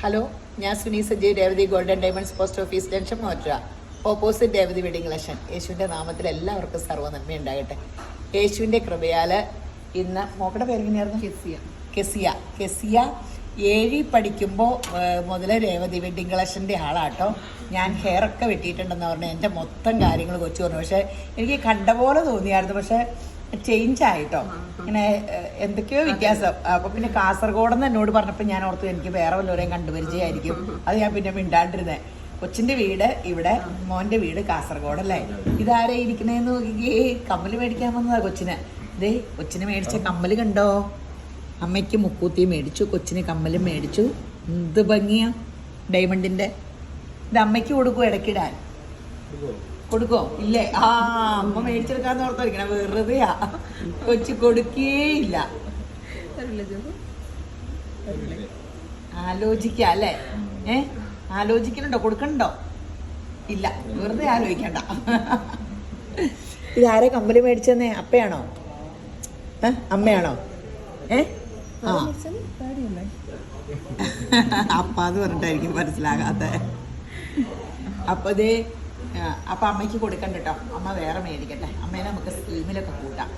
Hello, ഞാൻ Suni Sajeev, Revathi golden diamonds post office junction മോറ്റ, opposite Revathi wedding collection. യേശുവിൻ്റെ നാമത്തിൽ എല്ലാവർക്കും സർവ്വ നന്മ ഉണ്ടാകട്ടെ. യേശുവിൻ്റെ കൃപയാൽ ഇന്ന് മോക്കടെ പേരെങ്ങനെയായിരുന്നു? കെസിയ 7 പഠിക്കുമ്പോൾ മുതൽ രേവതി വെഡിങ് കളക്ഷൻ്റെ ആളാട്ടോ. ഞാൻ ഹെയറൊക്കെ വെട്ടിയിട്ടുണ്ടെന്ന് പറഞ്ഞാൽ എൻ്റെ മൊത്തം കാര്യങ്ങൾ കൊച്ചു പറഞ്ഞു. പക്ഷേ എനിക്ക് കണ്ട പോലെ തോന്നിയായിരുന്നു, പക്ഷേ ചേഞ്ച് ആയിട്ടോ. ഇങ്ങനെ എന്തൊക്കെയോ വ്യത്യാസം. അപ്പോൾ പിന്നെ കാസർഗോഡെന്ന് എന്നോട് പറഞ്ഞപ്പോൾ ഞാൻ ഓർത്തു എനിക്ക് വേറെ വല്ലവരെയും കണ്ടുപരിചയമായിരിക്കും. അത് ഞാൻ പിന്നെ മിണ്ടാണ്ടിരുന്നേ. കൊച്ചിൻ്റെ വീട് ഇവിടെ, മോൻ്റെ വീട് കാസർഗോഡല്ലേ. ഇതാരെ ഇരിക്കണേന്ന് നോക്കി, കമ്മൽ മേടിക്കാൻ വന്നതാ കൊച്ചിന്. ഇതേ കൊച്ചിന് മേടിച്ച കമ്മൽ കണ്ടോ? അമ്മയ്ക്ക് മുക്കൂത്തി മേടിച്ചു, കൊച്ചിന് കമ്മലും മേടിച്ചു. എന്ത് ഭംഗിയാ ഡയമണ്ടിൻ്റെ. ഇത് അമ്മയ്ക്ക് കൊടുക്കുമോ? ഇടയ്ക്കിടാൻ കൊടുക്കോ? ഇല്ലേ? അമ്മ മേടിച്ചെടുക്കാന്ന് ഓർത്തിരിക്കണ. വെറുതെയാ, കൊച്ചു കൊടുക്കേയില്ല. ആലോചിക്കാം അല്ലേ? ആലോചിക്കണുണ്ടോ? കൊടുക്കണ്ടോ? ഇല്ല, വെറുതെ ആലോചിക്കണ്ട. ഇതാരെ കമ്മല് മേടിച്ചെന്നേ? അപ്പയാണോ? അമ്മയാണോ? അപ്പ അത് പറഞ്ഞിട്ടായിരിക്കും മനസ്സിലാകാത്ത. അപ്പൊ ഇതേ അപ്പം അമ്മയ്ക്ക് കൊടുക്കണ്ട കേട്ടോ. അമ്മ വേറെ മേടിക്കട്ടെ. അമ്മേനെ നമുക്ക് സ്കീമിലൊക്കെ കൂട്ടാം.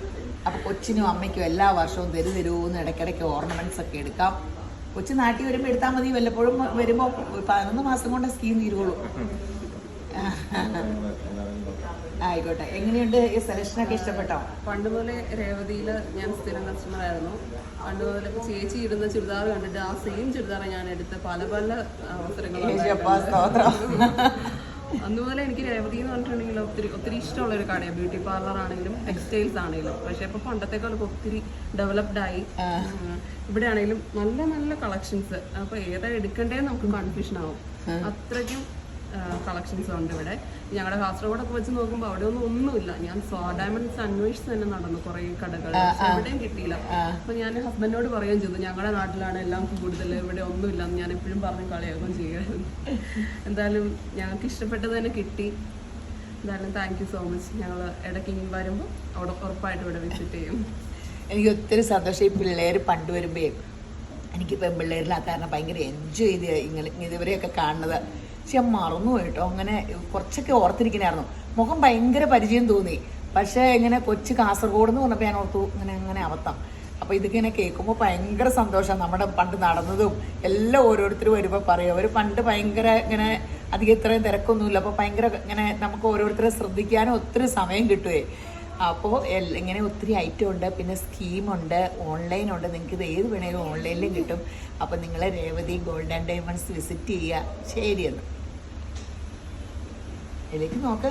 അപ്പോൾ കൊച്ചിനും അമ്മയ്ക്കും എല്ലാ വർഷവും തരുന്ന് ഇടയ്ക്കിടയ്ക്ക് ഓർണമെന്റ്സ് ഒക്കെ എടുക്കാം. കൊച്ചു നാട്ടിൽ വരുമ്പോൾ എടുത്താൽ മതി. വല്ലപ്പോഴും വരുമ്പോൾ 11 മാസം കൊണ്ട് സ്കീം തീരുള്ളൂ. ആയിക്കോട്ടെ. എങ്ങനെയുണ്ട് ഈ സെലക്ഷനൊക്കെ? ഇഷ്ടപ്പെട്ടോ? പണ്ട് പോലെ രേവതിയിൽ ഞാൻ സ്ഥിരം കസ്റ്റമർ ആയിരുന്നു. പണ്ട് പോലെ ചേച്ചി ഇടുന്ന ചുരിദാർ കണ്ടിട്ട് ആ സെയിം ചുരിദാർ ഞാൻ എടുത്ത് പല പല അവസരങ്ങളും. അതുപോലെ എനിക്ക് രേവതി എന്ന് പറഞ്ഞിട്ടുണ്ടെങ്കിൽ ഒത്തിരി ഇഷ്ടമുള്ള ഒരു കടയാണ്. ബ്യൂട്ടി പാർലർ ആണെങ്കിലും ടെക്സ്റ്റൈൽസ് ആണെങ്കിലും. പക്ഷെ ഇപ്പൊ പണ്ടത്തെക്കാളൊക്കെ ഒത്തിരി ഡെവലപ്ഡ് ആയി. ഇവിടെ ആണെങ്കിലും നല്ല നല്ല കളക്ഷൻസ്. അപ്പൊ ഏതാ എടുക്കണ്ടേന്ന് നമുക്ക് കൺഫ്യൂഷൻ ആവും. അത്രയ്ക്കും കളക്ഷൻസ് ഉണ്ട് ഇവിടെ. ഞങ്ങളുടെ കാസർഗോഡൊക്കെ വെച്ച് നോക്കുമ്പോൾ അവിടെ ഒന്നുമില്ല. ഞാൻ ഡയമണ്ട്സ് അന്വേഷിച്ച് തന്നെ നടന്നു കുറേ കടകൾ, എവിടെയും കിട്ടിയില്ല. അപ്പൊ ഞാൻ ഹസ്ബൻഡിനോട് പറയുകയും ചെയ്തു, ഞങ്ങളുടെ നാട്ടിലാണ് എല്ലാം കൂടുതൽ, ഇവിടെ ഒന്നുമില്ല എന്ന് ഞാൻ എപ്പോഴും പറഞ്ഞ് കളിയാക്കുകയും ചെയ്യുമായിരുന്നു. എന്തായാലും ഞങ്ങൾക്ക് ഇഷ്ടപ്പെട്ടത് തന്നെ കിട്ടി. എന്തായാലും താങ്ക് യു സോ മച്ച്. ഞങ്ങൾ ഇടയ്ക്ക് വരുമ്പോൾ അവിടെ ഉറപ്പായിട്ട് ഇവിടെ വിസിറ്റ് ചെയ്യും. എനിക്ക് ഒത്തിരി സന്തോഷം. ഈ പിള്ളേർ പണ്ട് വരുമ്പേ എനിക്ക് പെൺപിള്ളേരിലാ കാരണം ഭയങ്കര എൻജോയ് ചെയ്ത് ഇതുവരെയൊക്കെ കാണുന്നത്. പക്ഷെ മറന്നു പോയിട്ടോ. അങ്ങനെ കുറച്ചൊക്കെ ഓർത്തിരിക്കണായിരുന്നു. മുഖം ഭയങ്കര പരിചയം തോന്നി. പക്ഷേ ഇങ്ങനെ കൊച്ചു കാസർഗോഡ് എന്ന് പറഞ്ഞപ്പോൾ ഞാൻ ഓർത്തു അങ്ങനെ അബദ്ധം. അപ്പോൾ ഇതൊക്കെ ഇങ്ങനെ കേൾക്കുമ്പോൾ ഭയങ്കര സന്തോഷമാണ്. നമ്മുടെ പണ്ട് നടന്നതും എല്ലാം ഓരോരുത്തർ വരുമ്പോൾ പറയും. അവർ പണ്ട് ഭയങ്കര ഇങ്ങനെ അധികം ഇത്രയും തിരക്കൊന്നുമില്ല. അപ്പോൾ ഭയങ്കര ഇങ്ങനെ നമുക്ക് ഓരോരുത്തരെ ശ്രദ്ധിക്കാനും ഒത്തിരി സമയം കിട്ടുമേ. അപ്പോൾ ഇങ്ങനെ ഒത്തിരി ഐറ്റം ഉണ്ട്. പിന്നെ സ്കീമുണ്ട്, ഓൺലൈനുണ്ട്. നിങ്ങൾക്ക് ഇത് ഏത് വേണേലും ഓൺലൈനിലും കിട്ടും. അപ്പോൾ നിങ്ങൾ രേവതി ഗോൾഡൻ ഡയമണ്ട്സ് വിസിറ്റ് ചെയ്യുക. ശരിയെന്ന് ഇതിലേക്ക് നോക്ക്.